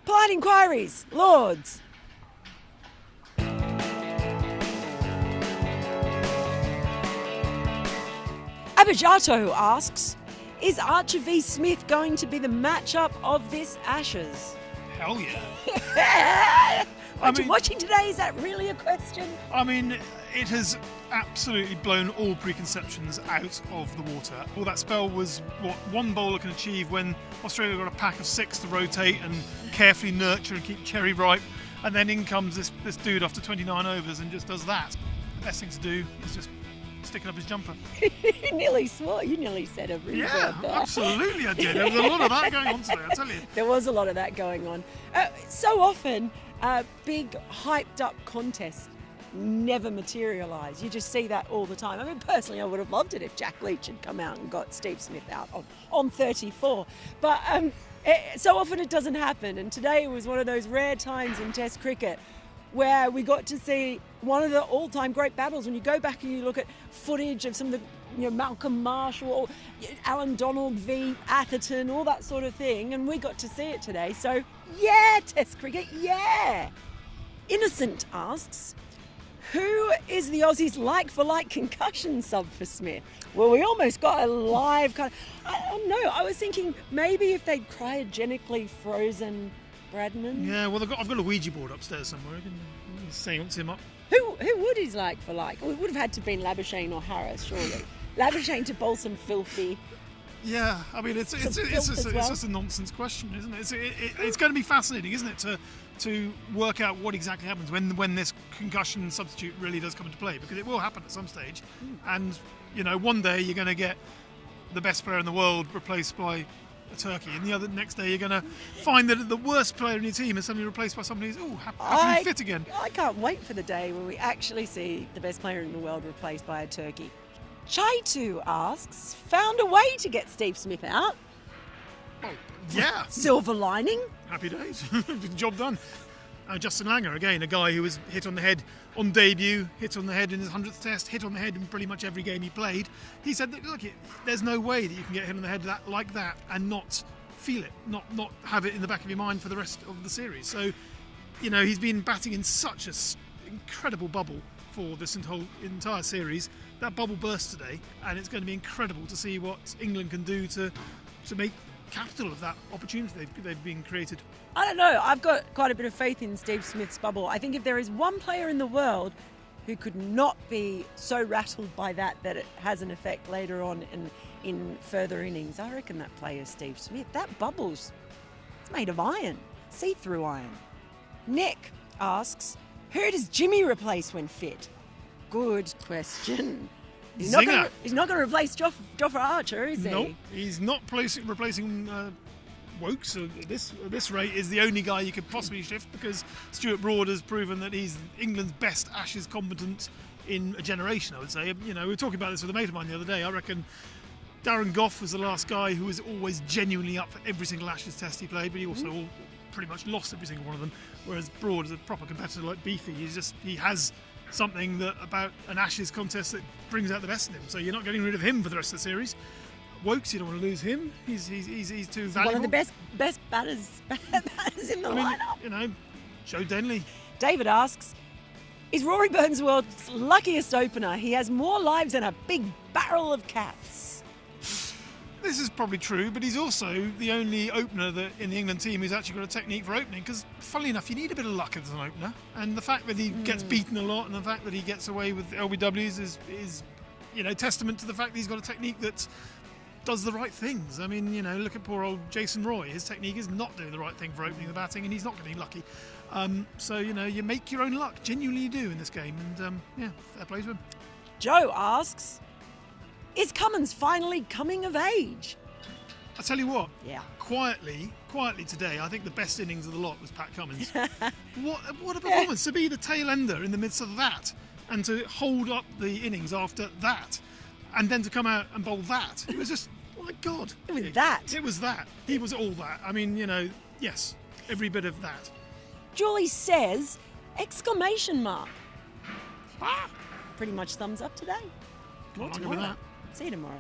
Polite Enquiries, Lords. Abijato asks, is Archer v Smith going to be the matchup of this Ashes? Hell yeah. Watching today, is that really a question? I mean, it has absolutely blown all preconceptions out of the water. All that spell was what one bowler can achieve when Australia got a pack of 6 to rotate and carefully nurture and keep cherry ripe, and then in comes this dude after 29 overs and just does that. The best thing to do is just sticking up his jumper. You nearly swore. You nearly said a rude word there. Absolutely I did. There was a lot of that going on today, I tell you. There was a lot of that going on. So often, big hyped up contests never materialise. You just see that all the time. I mean, personally, I would have loved it if Jack Leach had come out and got Steve Smith out on 34. But so often it doesn't happen. And today was one of those rare times in Test cricket where we got to see one of the all-time great battles. When you go back and you look at footage of some of the, Malcolm Marshall, or Alan Donald v Atherton, all that sort of thing, and we got to see it today. So, yeah, Test cricket, yeah. Innocent asks, who is the Aussies like-for-like concussion sub for Smith? Well, we almost got a live kind of... I don't know, I was thinking maybe if they'd cryogenically frozen Bradman. Yeah, well, I've got a Ouija board upstairs somewhere. I can seance him up. Who would his like for like? Well, it would have had to have been Labuschagne or Harris, surely. Labuschagne to bowl some filthy. Yeah, I mean, it's just a nonsense question, isn't it? It's going to be fascinating, isn't it, to work out what exactly happens when this concussion substitute really does come into play, because it will happen at some stage. And, one day you're going to get the best player in the world replaced by a turkey, and the next day you're going to find that the worst player in your team is suddenly replaced by somebody who's happily fit again. I can't wait for the day where we actually see the best player in the world replaced by a turkey. Chaitu asks, found a way to get Steve Smith out? Oh, yeah. Silver lining? Happy days. Job done. Justin Langer, again, a guy who was hit on the head on debut, hit on the head in his 100th test, hit on the head in pretty much every game he played. He said that, look, there's no way that you can get hit on the head like that and not feel it, not have it in the back of your mind for the rest of the series. So, he's been batting in such an incredible bubble for this entire series. That bubble burst today, and it's going to be incredible to see what England can do to make capital of that opportunity they've been created. I don't know. I've got quite a bit of faith in Steve Smith's bubble. I think if there is one player in the world who could not be so rattled by that it has an effect later on in further innings, I reckon that player is Steve Smith. That bubble's it's made of iron, see-through iron. Nick asks, who does Jimmy replace when fit? Good question. He's not going to replace Jofra Archer, is he? No, he's not replacing Wokes. At this rate, is the only guy you could possibly shift, because Stuart Broad has proven that he's England's best Ashes combatant in a generation, I would say. We were talking about this with a mate of mine the other day. I reckon Darren Gough was the last guy who was always genuinely up for every single Ashes test he played, but he also pretty much lost every single one of them, whereas Broad is a proper competitor like Beefy. He has something about an Ashes contest that brings out the best in him, so you're not getting rid of him for the rest of the series. Wokes, you don't want to lose him. He's too valuable. One of the best batters in the lineup. Joe Denley. David asks, is Rory Burns the world's luckiest opener? He has more lives than a big barrel of cats. This is probably true, but he's also the only opener in the England team who's actually got a technique for opening, because, funnily enough, you need a bit of luck as an opener. And the fact that he gets beaten a lot, and the fact that he gets away with LBWs is testament to the fact that he's got a technique that does the right things. I mean, look at poor old Jason Roy. His technique is not doing the right thing for opening the batting, and he's not getting lucky. So, you make your own luck. Genuinely you do in this game. And, fair play to him. Joe asks, is Cummins finally coming of age? I tell you what. Yeah. Quietly today, I think the best innings of the lot was Pat Cummins. What a performance to be the tail ender in the midst of that, and to hold up the innings after that, and then to come out and bowl that. It was just, oh my God. It was that. It was that. He was all that. I mean, yes, every bit of that. Julie says, exclamation mark. Pretty much thumbs up today. I'll give it that. See you tomorrow.